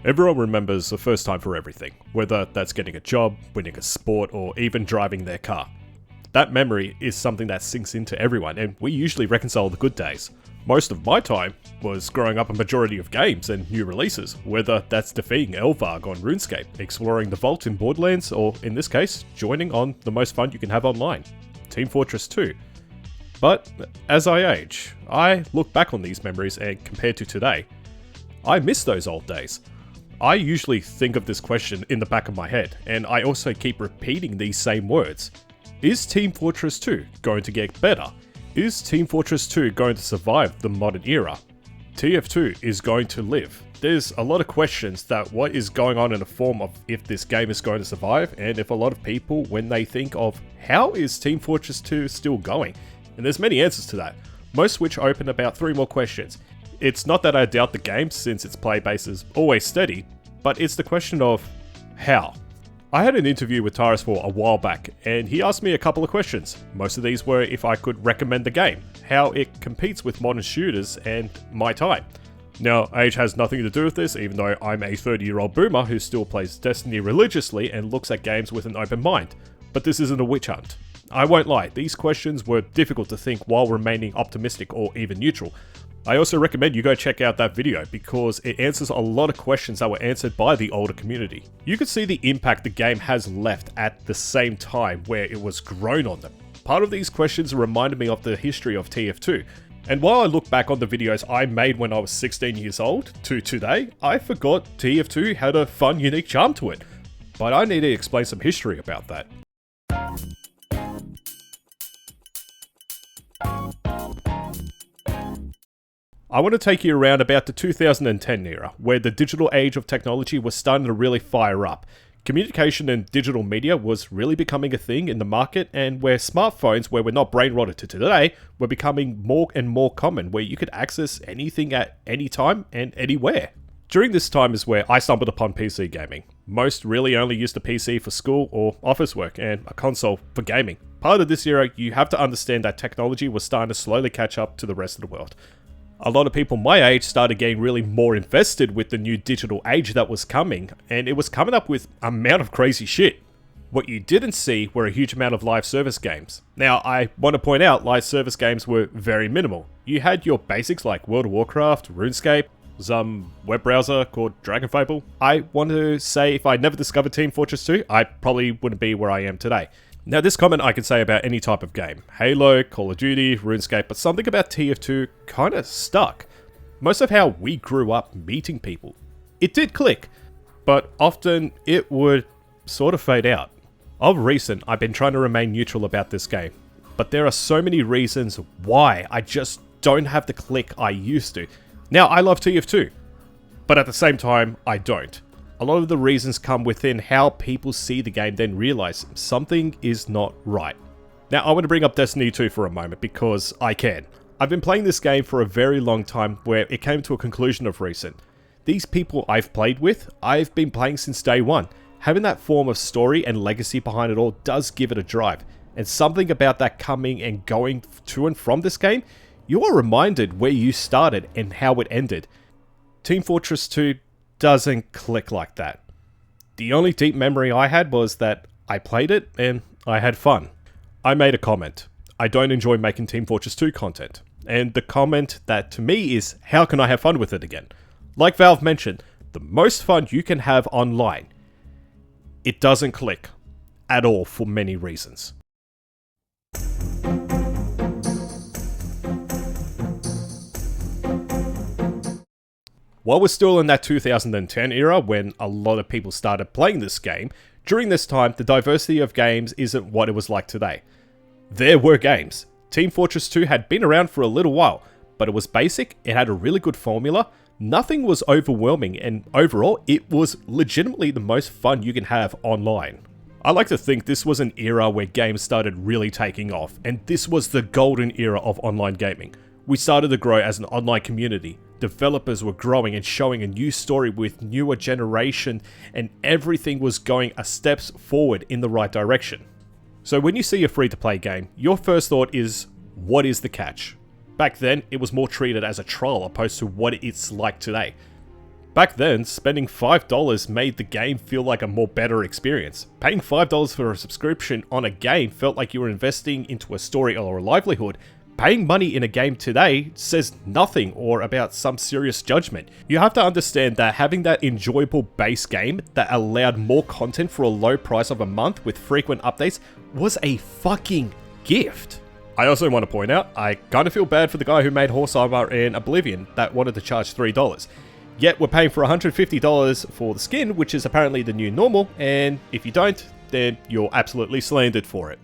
Everyone remembers the first time for everything, whether that's getting a job, winning a sport, or even driving their car. That memory is something that sinks into everyone, and we usually reconcile the good days. Most of my time was growing up a majority of games and new releases, whether that's defeating Elvarg on RuneScape, exploring the Vault in Borderlands, or in this case, joining on the most fun you can have online, Team Fortress 2. But as I age, I look back on these memories and compared to today, I miss those old days. I usually think of this question in the back of my head, and I also keep repeating these same words. Is Team Fortress 2 going to get better? Is Team Fortress 2 going to survive the modern era? TF2 is going to live. There's a lot of questions that what is going on in the form of if this game is going to survive, and if a lot of people, when they think of how is Team Fortress 2 still going? And there's many answers to that, most which open about 3 more questions. It's not that I doubt the game, since its play base is always steady, but it's the question of how. I had an interview with Tyrus4 a while back, and he asked me a couple of questions. Most of these were if I could recommend the game, how it competes with modern shooters, and my time. Now, age has nothing to do with this, even though I'm a 30-year-old boomer who still plays Destiny religiously and looks at games with an open mind. But this isn't a witch hunt. I won't lie, these questions were difficult to think while remaining optimistic or even neutral. I also recommend you go check out that video because it answers a lot of questions that were answered by the older community. You can see the impact the game has left at the same time where it was grown on them. Part of these questions reminded me of the history of TF2. And while I look back on the videos I made when I was 16 years old to today, I forgot TF2 had a fun, unique charm to it. But I need to explain some history about that. I want to take you around about the 2010 era, where the digital age of technology was starting to really fire up. Communication and digital media was really becoming a thing in the market, and where smartphones, where we're not brain rotted to today, were becoming more and more common, where you could access anything at any time and anywhere. During this time is where I stumbled upon PC gaming. Most really only used a PC for school or office work, and a console for gaming. Part of this era, you have to understand that technology was starting to slowly catch up to the rest of the world. A lot of people my age started getting really more invested with the new digital age that was coming, and it was coming up with an amount of crazy shit. What you didn't see were a huge amount of live service games. Now, I want to point out live service games were very minimal. You had your basics like World of Warcraft, RuneScape, some web browser called Dragon Fable. I want to say if I never discovered Team Fortress 2, I probably wouldn't be where I am today. Now, this comment I can say about any type of game. Halo, Call of Duty, RuneScape, but something about TF2 kinda stuck. Most of how we grew up meeting people. It did click, but often it would sort of fade out. Of recent, I've been trying to remain neutral about this game, but there are so many reasons why I just don't have the click I used to. Now, I love TF2, but at the same time, I don't. A lot of the reasons come within how people see the game, then realize something is not right. Now, I want to bring up Destiny 2 for a moment because I can. I've been playing this game for a very long time where it came to a conclusion of recent. These people I've played with, I've been playing since day one. Having that form of story and legacy behind it all does give it a drive. And something about that coming and going to and from this game, you are reminded where you started and how it ended. Team Fortress 2 doesn't click like that. The only deep memory I had was that I played it and I had fun. I made a comment. I don't enjoy making Team Fortress 2 content. And the comment that to me is, how can I have fun with it again? Like Valve mentioned, the most fun you can have online. It doesn't click at all for many reasons. While we're still in that 2010 era when a lot of people started playing this game, during this time the diversity of games isn't what it was like today. There were games. Team Fortress 2 had been around for a little while, but it was basic, it had a really good formula, nothing was overwhelming, and overall it was legitimately the most fun you can have online. I like to think this was an era where games started really taking off, and this was the golden era of online gaming. We started to grow as an online community. Developers were growing and showing a new story with newer generation, and everything was going a steps forward in the right direction. So when you see a free-to-play game, your first thought is, what is the catch? Back then, it was more treated as a trial opposed to what it's like today. Back then, spending $5 made the game feel like a more better experience. Paying $5 for a subscription on a game felt like you were investing into a story or a livelihood. Paying money in a game today says nothing or about some serious judgment. You have to understand that having that enjoyable base game that allowed more content for a low price of a month with frequent updates was a fucking gift. I also want to point out, I kind of feel bad for the guy who made Horse Armor in Oblivion that wanted to charge $3. Yet we're paying for $150 for the skin, which is apparently the new normal, and if you don't, then you're absolutely slandered for it.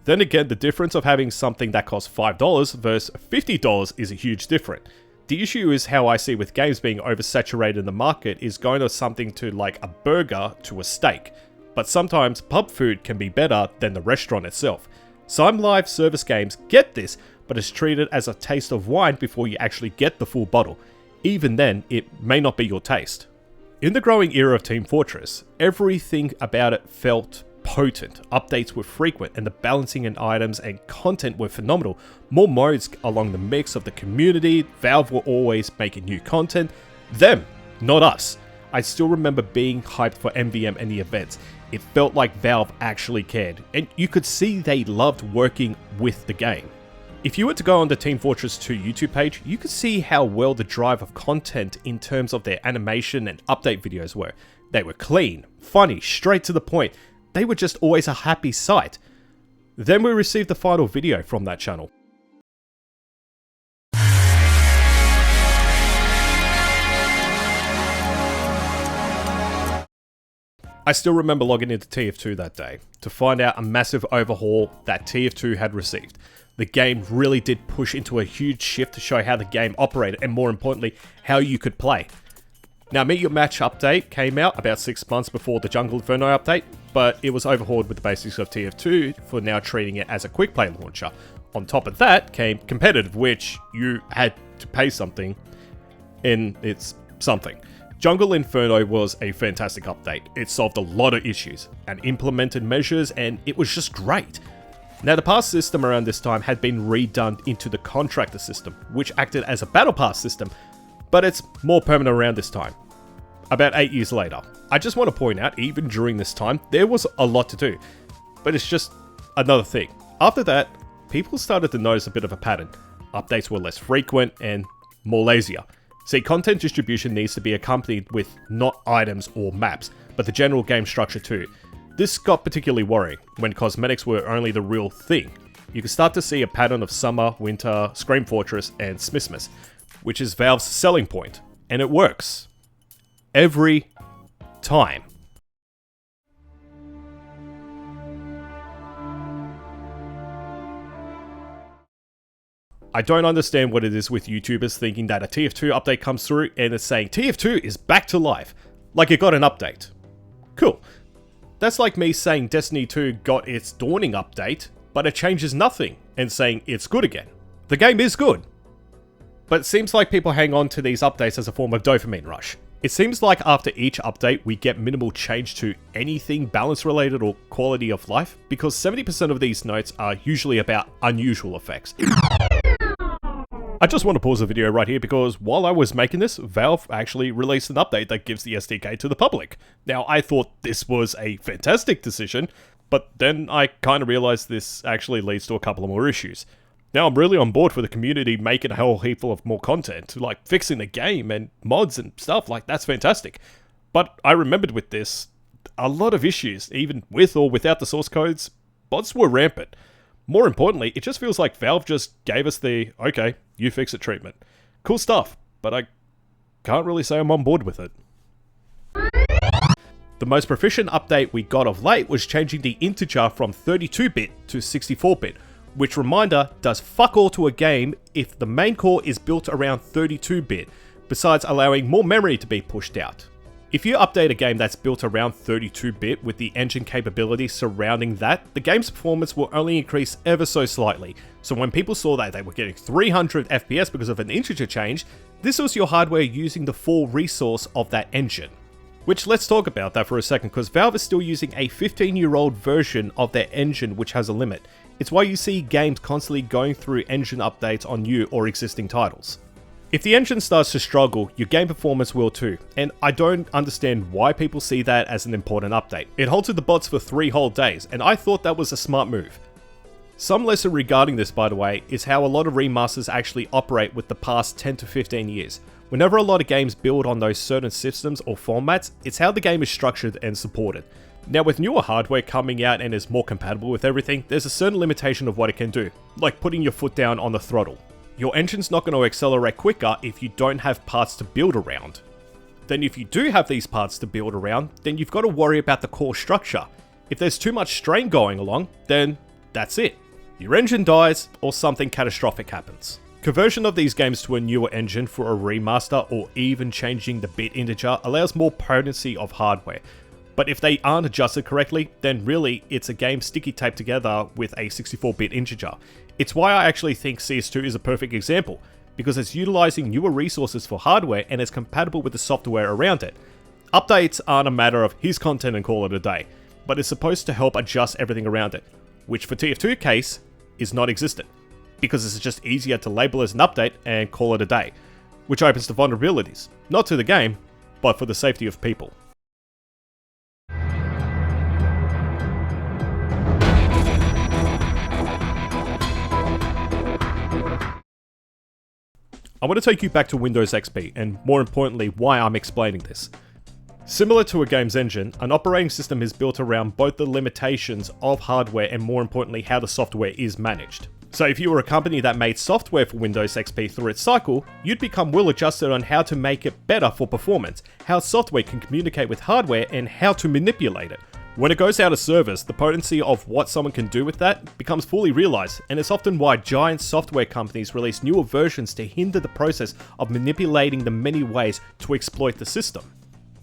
Then again, the difference of having something that costs $5 versus $50 is a huge difference. The issue is how I see with games being oversaturated in the market is going to something to like a burger to a steak. But sometimes pub food can be better than the restaurant itself. Some live service games get this, but it's treated as a taste of wine before you actually get the full bottle. Even then, it may not be your taste. In the growing era of Team Fortress, everything about it felt potent. Updates were frequent and the balancing in items and content were phenomenal. More modes along the mix of the community. Valve were always making new content. Them, not us. I still remember being hyped for MVM and the events. It felt like Valve actually cared, and you could see they loved working with the game. If you were to go on the Team Fortress 2 YouTube page, you could see how well the drive of content in terms of their animation and update videos were. They were clean, funny, straight to the point. They were just always a happy sight. Then we received the final video from that channel. I still remember logging into TF2 that day to find out a massive overhaul that TF2 had received. The game really did push into a huge shift to show how the game operated and more importantly, how you could play. Now, Meet Your Match update came out about 6 months before the Jungle Inferno update, but it was overhauled with the basics of TF2 for now treating it as a quick play launcher. On top of that came competitive, which you had to pay something, and it's something. Jungle Inferno was a fantastic update. It solved a lot of issues and implemented measures, and it was just great. Now, the pass system around this time had been redone into the contractor system, which acted as a battle pass system, but it's more permanent around this time. About 8 years later. I just want to point out, even during this time, there was a lot to do, but it's just another thing. After that, people started to notice a bit of a pattern. Updates were less frequent and more lazier. See, content distribution needs to be accompanied with not items or maps, but the general game structure too. This got particularly worrying when cosmetics were only the real thing. You can start to see a pattern of Summer, Winter, Scream Fortress, and Smithmas, which is Valve's selling point, and it works. Every time. I don't understand what it is with YouTubers thinking that a TF2 update comes through and it's saying TF2 is back to life, like it got an update. Cool. That's like me saying Destiny 2 got its Dawning update, but it changes nothing, and saying it's good again. The game is good. But it seems like people hang on to these updates as a form of dopamine rush. It seems like after each update we get minimal change to anything balance related or quality of life, because 70% of these notes are usually about unusual effects. I just want to pause the video right here because while I was making this, Valve actually released an update that gives the SDK to the public. Now, I thought this was a fantastic decision, but then I kind of realized this actually leads to a couple of more issues. Now, I'm really on board for the community making a whole heap of more content, like fixing the game and mods and stuff, like that's fantastic. But I remembered with this, a lot of issues, even with or without the source codes, bots were rampant. More importantly, it just feels like Valve just gave us the, okay, you fix it treatment. Cool stuff, but I can't really say I'm on board with it. The most proficient update we got of late was changing the integer from 32-bit to 64-bit, which, reminder, does fuck all to a game if the main core is built around 32-bit, besides allowing more memory to be pushed out. If you update a game that's built around 32-bit with the engine capability surrounding that, the game's performance will only increase ever so slightly. So when people saw that they were getting 300 FPS because of an integer change, this was your hardware using the full resource of that engine. Which, let's talk about that for a second, because Valve is still using a 15-year-old version of their engine which has a limit. It's why you see games constantly going through engine updates on new or existing titles. If the engine starts to struggle, your game performance will too, and I don't understand why people see that as an important update. It halted the bots for 3 whole days, and I thought that was a smart move. Some lesson regarding this, by the way, is how a lot of remasters actually operate with the past 10 to 15 years. Whenever a lot of games build on those certain systems or formats, it's how the game is structured and supported. Now with newer hardware coming out and is more compatible with everything, there's a certain limitation of what it can do, like putting your foot down on the throttle. Your engine's not going to accelerate quicker if you don't have parts to build around. Then if you do have these parts to build around, then you've got to worry about the core structure. If there's too much strain going along, then that's it. Your engine dies or something catastrophic happens. Conversion of these games to a newer engine for a remaster or even changing the bit integer allows more potency of hardware. But if they aren't adjusted correctly, then really it's a game sticky taped together with a 64-bit integer. It's why I actually think CS2 is a perfect example, because it's utilizing newer resources for hardware and is compatible with the software around it. Updates aren't a matter of here's content and call it a day, but it's supposed to help adjust everything around it, which for TF2 case is not existent, because it's just easier to label as an update and call it a day, which opens to vulnerabilities, not to the game, but for the safety of people. I want to take you back to Windows XP, and more importantly, why I'm explaining this. Similar to a game's engine, an operating system is built around both the limitations of hardware and more importantly, how the software is managed. So if you were a company that made software for Windows XP through its cycle, you'd become well adjusted on how to make it better for performance, how software can communicate with hardware, and how to manipulate it. When it goes out of service, the potency of what someone can do with that becomes fully realized, and it's often why giant software companies release newer versions to hinder the process of manipulating the many ways to exploit the system.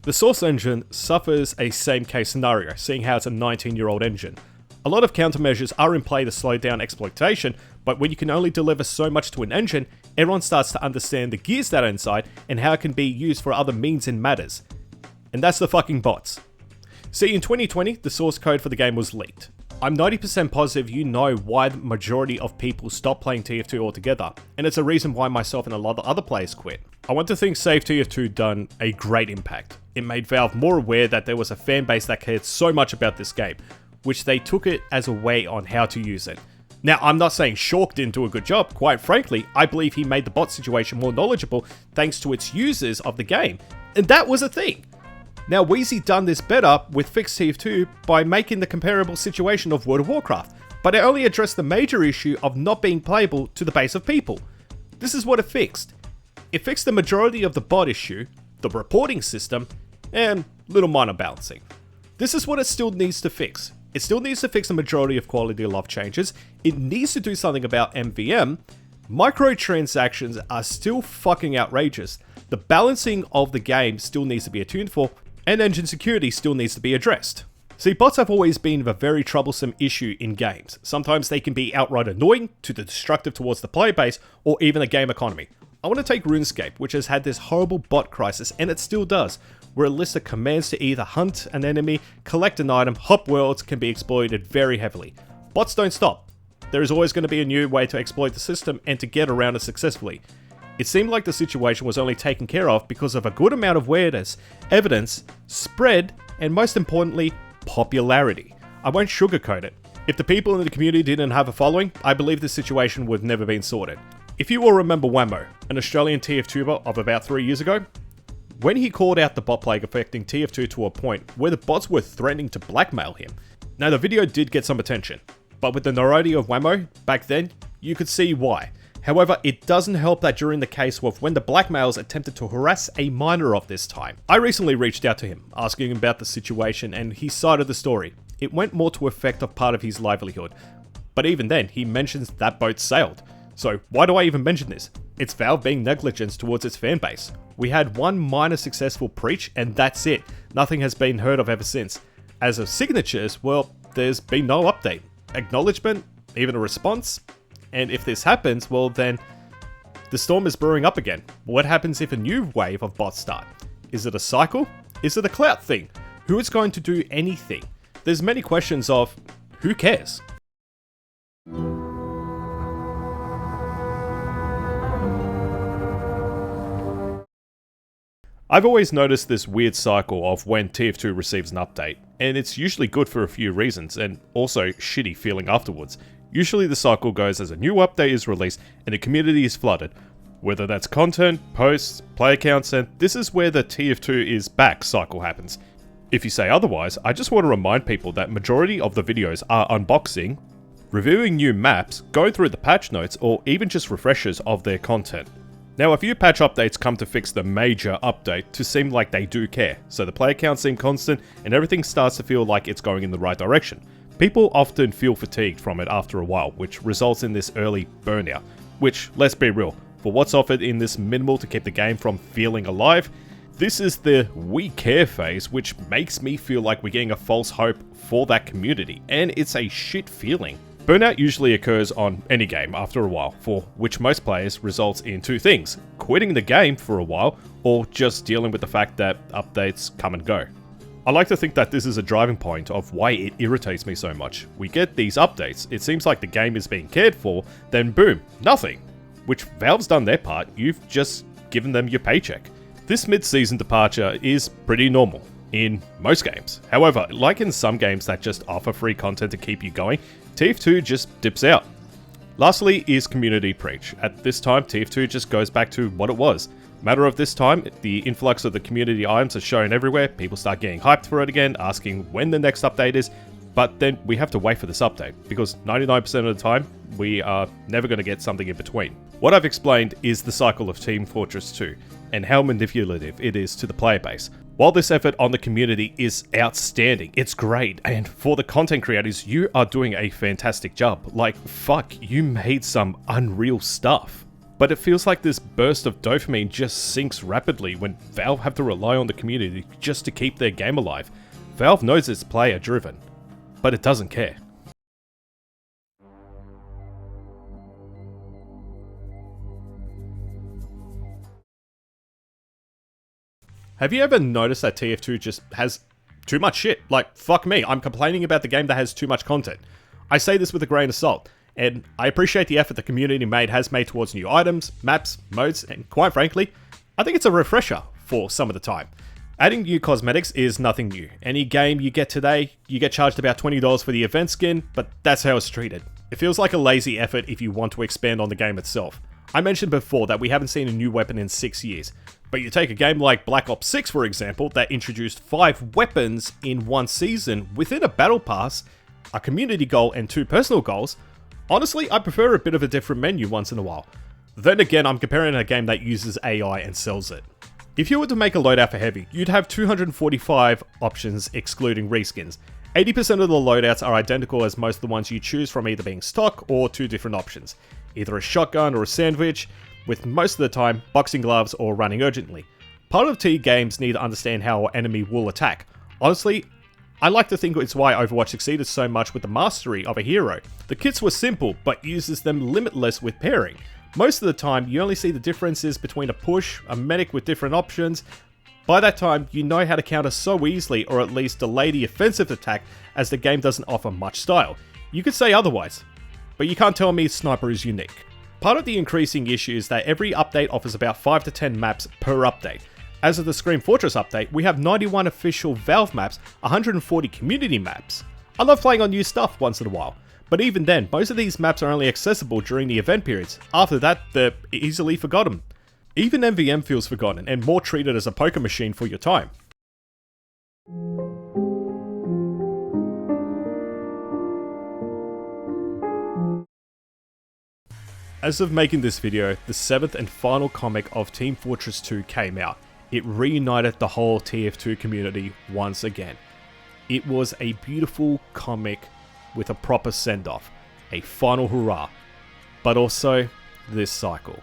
The source engine suffers a same case scenario, seeing how it's a 19-year-old engine. A lot of countermeasures are in play to slow down exploitation, but when you can only deliver so much to an engine, everyone starts to understand the gears that are inside and how it can be used for other means and matters. And that's the fucking bots. See, in 2020, the source code for the game was leaked. I'm 90% positive you know why the majority of people stopped playing TF2 altogether, and it's a reason why myself and a lot of other players quit. I want to think Save TF2 done a great impact. It made Valve more aware that there was a fan base that cared so much about this game, which they took it as a way on how to use it. Now, I'm not saying Shawk didn't do a good job. Quite frankly, I believe he made the bot situation more knowledgeable thanks to its users of the game, and that was a thing. Now, Wheezy done this better with Fixed TF2 by making the comparable situation of World of Warcraft, but it only addressed the major issue of not being playable to the base of people. This is what it fixed. It fixed the majority of the bot issue, the reporting system, and little minor balancing. This is what it still needs to fix. It still needs to fix the majority of quality of life changes. It needs to do something about MVM. Microtransactions are still fucking outrageous. The balancing of the game still needs to be attuned for, and engine security still needs to be addressed. See, bots have always been a very troublesome issue in games. Sometimes they can be outright annoying, to the destructive towards the player base, or even the game economy. I want to take RuneScape, which has had this horrible bot crisis, and it still does, where a list of commands to either hunt an enemy, collect an item, hop worlds can be exploited very heavily. Bots don't stop. There is always going to be a new way to exploit the system and to get around it successfully. It seemed like the situation was only taken care of because of a good amount of awareness, evidence, spread, and most importantly, popularity. I won't sugarcoat it. If the people in the community didn't have a following, I believe this situation would have never been sorted. If you all remember Whammo, an Australian TF2 of about 3 years ago, when he called out the bot plague affecting TF2 to a point where the bots were threatening to blackmail him. Now the video did get some attention, but with the notoriety of Whammo back then, you could see why. However, it doesn't help that during the case of when the blackmailers attempted to harass a minor of this time. I recently reached out to him, asking him about the situation and his side of the story. It went more to effect of part of his livelihood, but even then, he mentions that boat sailed. So why do I even mention this? It's Valve being negligent towards its fanbase. We had one minor successful breach and that's it. Nothing has been heard of ever since. As of signatures, well, there's been no update, acknowledgement, even a response. And if this happens, well then, the storm is brewing up again. What happens if a new wave of bots start? Is it a cycle? Is it a clout thing? Who is going to do anything? There's many questions of, who cares? I've always noticed this weird cycle of when TF2 receives an update, and it's usually good for a few reasons, and also shitty feeling afterwards. Usually the cycle goes as a new update is released and the community is flooded. Whether that's content, posts, player counts, and this is where the TF2 is back cycle happens. If you say otherwise, I just want to remind people that majority of the videos are unboxing, reviewing new maps, going through the patch notes, or even just refreshers of their content. Now, a few patch updates come to fix the major update to seem like they do care, so the player counts seem constant and everything starts to feel like it's going in the right direction. People often feel fatigued from it after a while, which results in this early burnout, which, let's be real, for what's offered in this minimal to keep the game from feeling alive, this is the we care phase, which makes me feel like we're getting a false hope for that community, and it's a shit feeling. Burnout usually occurs on any game after a while, for which most players results in two things: quitting the game for a while, or just dealing with the fact that updates come and go. I like to think that this is a driving point of why it irritates me so much. We get these updates, it seems like the game is being cared for, then boom, nothing. Which Valve's done their part, you've just given them your paycheck. This mid-season departure is pretty normal in most games. However, like in some games that just offer free content to keep you going, TF2 just dips out. Lastly is community preach. At this time, TF2 just goes back to what it was. Matter of this time, the influx of the community items are shown everywhere, people start getting hyped for it again, asking when the next update is, but then we have to wait for this update, because 99% of the time, we are never going to get something in between. What I've explained is the cycle of Team Fortress 2, and how manipulative it is to the player base. While this effort on the community is outstanding, it's great, and for the content creators, you are doing a fantastic job. Like, fuck, you made some unreal stuff. But it feels like this burst of dopamine just sinks rapidly when Valve have to rely on the community just to keep their game alive. Valve knows it's player driven, but it doesn't care. Have you ever noticed that TF2 just has too much shit? Like, fuck me, I'm complaining about the game that has too much content. I say this with a grain of salt, and I appreciate the effort the community has made towards new items, maps, modes, and quite frankly, I think it's a refresher for some of the time. Adding new cosmetics is nothing new. Any game you get today, you get charged about $20 for the event skin, but that's how it's treated. It feels like a lazy effort if you want to expand on the game itself. I mentioned before that we haven't seen a new weapon in 6 years, but you take a game like Black Ops 6 for example, that introduced 5 weapons in one season within a battle pass, a community goal and 2 personal goals. Honestly, I prefer a bit of a different menu once in a while. Then again, I'm comparing a game that uses AI and sells it. If you were to make a loadout for Heavy, you'd have 245 options excluding reskins. 80% of the loadouts are identical as most of the ones you choose from either being stock or 2 different options. Either a shotgun or a sandwich, with most of the time boxing gloves or running urgently. Part of T games need to understand how an enemy will attack. Honestly, I like to think it's why Overwatch succeeded so much with the mastery of a hero. The kits were simple, but uses them limitless with pairing. Most of the time, you only see the differences between a push, a medic with different options. By that time, you know how to counter so easily, or at least delay the offensive attack, as the game doesn't offer much style. You could say otherwise, but you can't tell me Sniper is unique. Part of the increasing issue is that every update offers about 5 to 10 maps per update. As of the Scream Fortress update, we have 91 official Valve maps, 140 community maps. I love playing on new stuff once in a while, but even then, most of these maps are only accessible during the event periods. After that, they're easily forgotten. Even MVM feels forgotten and more treated as a poker machine for your time. As of making this video, the 7th and final comic of Team Fortress 2 came out. It reunited the whole TF2 community once again. It was a beautiful comic with a proper send-off, a final hurrah, but also this cycle.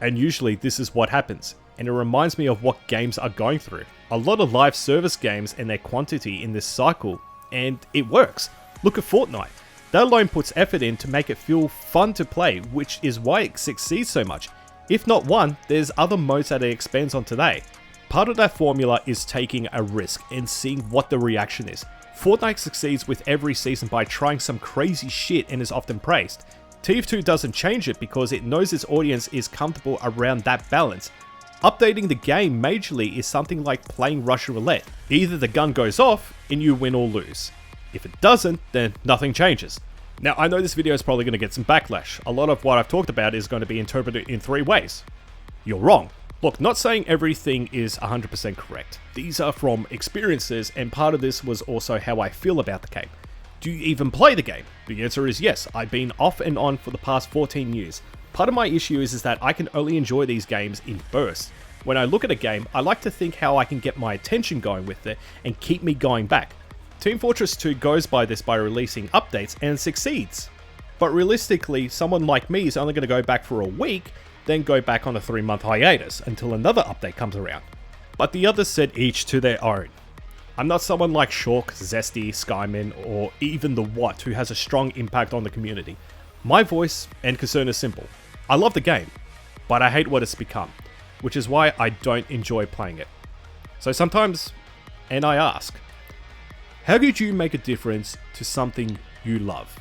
And usually this is what happens, and it reminds me of what games are going through. A lot of live service games and their quantity in this cycle, and it works. Look at Fortnite. That alone puts effort in to make it feel fun to play, which is why it succeeds so much. If not one, there's other modes that it expands on today. Part of that formula is taking a risk and seeing what the reaction is. Fortnite succeeds with every season by trying some crazy shit and is often praised. TF2 doesn't change it because it knows its audience is comfortable around that balance. Updating the game majorly is something like playing Russian roulette. Either the gun goes off and you win or lose. If it doesn't, then nothing changes. Now, I know this video is probably going to get some backlash. A lot of what I've talked about is going to be interpreted in 3 ways. You're wrong. Look, not saying everything is 100% correct. These are from experiences, and part of this was also how I feel about the game. Do you even play the game? The answer is yes. I've been off and on for the past 14 years. Part of my issue is that I can only enjoy these games in bursts. When I look at a game, I like to think how I can get my attention going with it and keep me going back. Team Fortress 2 goes by this by releasing updates and succeeds. But realistically, someone like me is only going to go back for a week, then go back on a 3-month hiatus until another update comes around. But the others said each to their own. I'm not someone like Shawk, Zesty, Skyman, or even the Watt who has a strong impact on the community. My voice and concern is simple. I love the game, but I hate what it's become, which is why I don't enjoy playing it. So sometimes, and I ask, how could you make a difference to something you love?